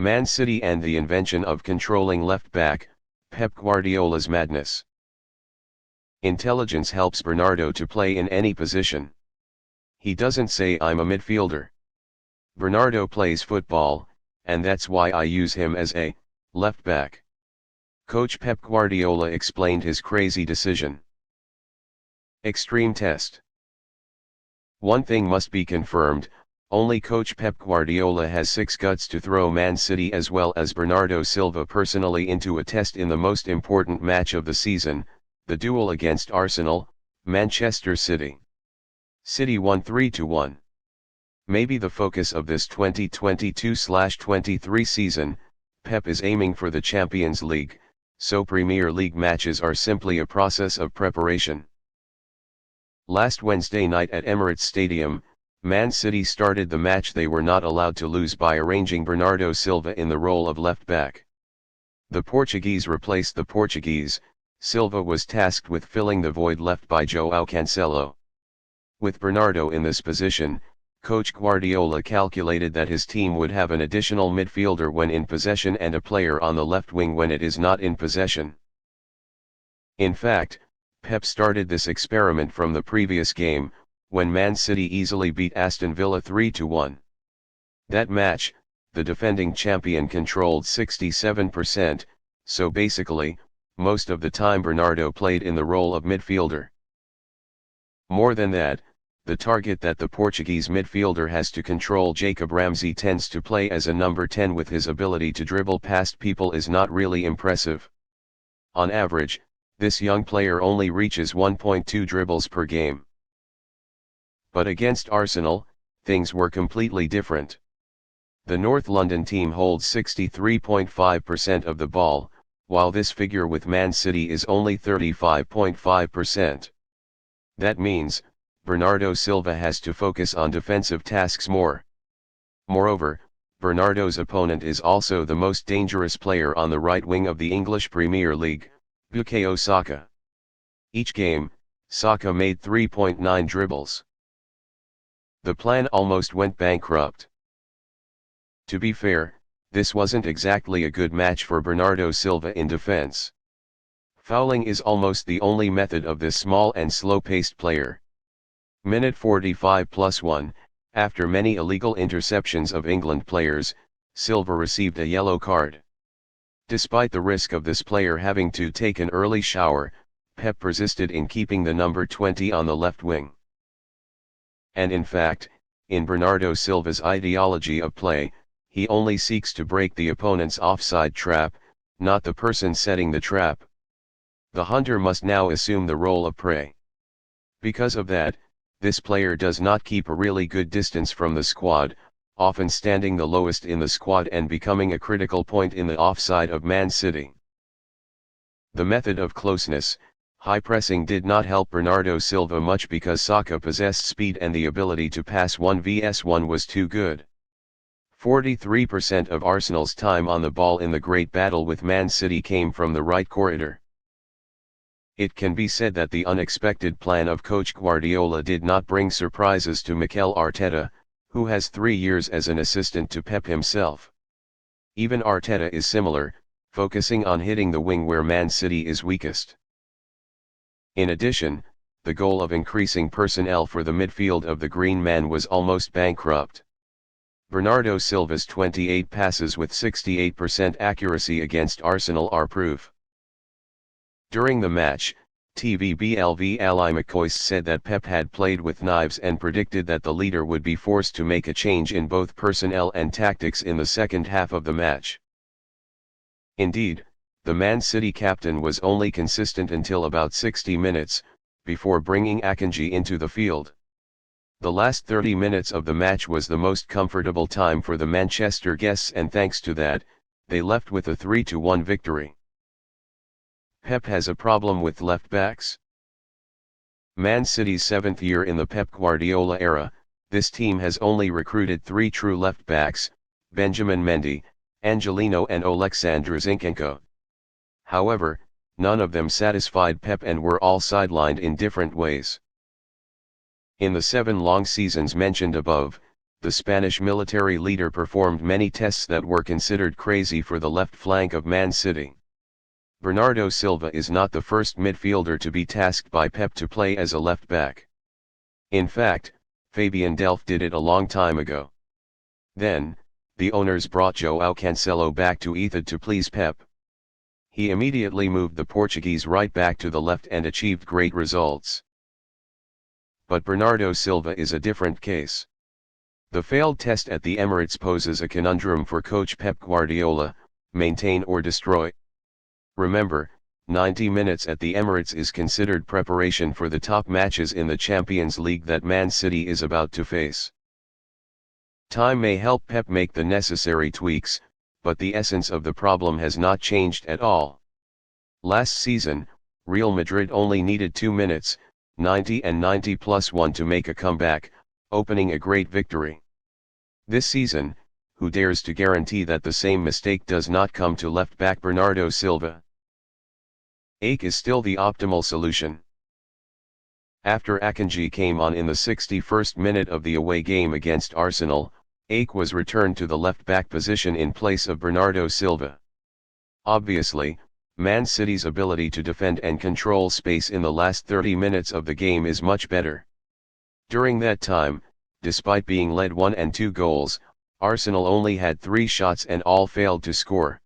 Man City and the invention of controlling left back, Pep Guardiola's madness. Intelligence helps Bernardo to play in any position. He doesn't say I'm a midfielder. Bernardo plays football, and that's why I use him as a left back. Coach Pep Guardiola explained his crazy decision. Extreme test. One thing must be confirmed, only coach Pep Guardiola has six guts to throw Man City as well as Bernardo Silva personally into a test in the most important match of the season, the duel against Arsenal, Manchester City. City won 3-1. Maybe the focus of this 2022/23 season, Pep is aiming for the Champions League, so Premier League matches are simply a process of preparation. Last Wednesday night at Emirates Stadium, Man City started the match they were not allowed to lose by arranging Bernardo Silva in the role of left back. The Portuguese replaced the Portuguese. Silva was tasked with filling the void left by João Cancelo. With Bernardo in this position, Coach Guardiola calculated that his team would have an additional midfielder when in possession and a player on the left wing when it is not in possession. In fact, Pep started this experiment from the previous game, when Man City easily beat Aston Villa 3-1. That match, the defending champion controlled 67%, so basically, most of the time Bernardo played in the role of midfielder. More than that, the target that the Portuguese midfielder has to control, Jacob Ramsey, tends to play as a number 10 with his ability to dribble past people is not really impressive. On average, this young player only reaches 1.2 dribbles per game. But against Arsenal, things were completely different. The North London team holds 63.5% of the ball, while this figure with Man City is only 35.5%. That means, Bernardo Silva has to focus on defensive tasks more. Moreover, Bernardo's opponent is also the most dangerous player on the right wing of the English Premier League, Bukayo Saka. Each game, Saka made 3.9 dribbles. The plan almost went bankrupt. To be fair, this wasn't exactly a good match for Bernardo Silva in defense. Fouling is almost the only method of this small and slow-paced player. Minute 45+1, after many illegal interceptions of England players, Silva received a yellow card. Despite the risk of this player having to take an early shower, Pep persisted in keeping the number 20 on the left wing. And in fact, in Bernardo Silva's ideology of play, he only seeks to break the opponent's offside trap, not the person setting the trap. The hunter must now assume the role of prey. Because of that, this player does not keep a really good distance from the squad, often standing the lowest in the squad and becoming a critical point in the offside of Man City. The method of closeness, high pressing did not help Bernardo Silva much because Saka possessed speed and the ability to pass 1vs1 was too good. 43% of Arsenal's time on the ball in the great battle with Man City came from the right corridor. It can be said that the unexpected plan of Coach Guardiola did not bring surprises to Mikel Arteta, who has 3 years as an assistant to Pep himself. Even Arteta is similar, focusing on hitting the wing where Man City is weakest. In addition, the goal of increasing personnel for the midfield of the Green Man was almost bankrupt. Bernardo Silva's 28 passes with 68% accuracy against Arsenal are proof. During the match, TVBLV Ali McCoist said that Pep had played with knives and predicted that the leader would be forced to make a change in both personnel and tactics in the second half of the match. Indeed, the Man City captain was only consistent until about 60 minutes, before bringing Akanji into the field. The last 30 minutes of the match was the most comfortable time for the Manchester guests, and thanks to that, they left with a 3-1 victory. Pep has a problem with left-backs. Man City's 7th year in the Pep Guardiola era, this team has only recruited 3 true left-backs, Benjamin Mendy, Angelino and Oleksandr Zinchenko. However, none of them satisfied Pep and were all sidelined in different ways. In the 7 long seasons mentioned above, the Spanish military leader performed many tests that were considered crazy for the left flank of Man City. Bernardo Silva is not the first midfielder to be tasked by Pep to play as a left back. In fact, Fabian Delph did it a long time ago. Then, the owners brought João Cancelo back to Etihad to please Pep. He immediately moved the Portuguese right back to the left and achieved great results. But Bernardo Silva is a different case. The failed test at the Emirates poses a conundrum for coach Pep Guardiola: maintain or destroy. Remember, 90 minutes at the Emirates is considered preparation for the top matches in the Champions League that Man City is about to face. Time may help Pep make the necessary tweaks, but the essence of the problem has not changed at all. Last season, Real Madrid only needed 2 minutes, 90 and 90 plus 1 to make a comeback, opening a great victory. This season, who dares to guarantee that the same mistake does not come to left-back Bernardo Silva? Ake is still the optimal solution. After Akanji came on in the 61st minute of the away game against Arsenal, Ake was returned to the left-back position in place of Bernardo Silva. Obviously, Man City's ability to defend and control space in the last 30 minutes of the game is much better. During that time, despite being led 1 and 2 goals, Arsenal only had 3 shots and all failed to score.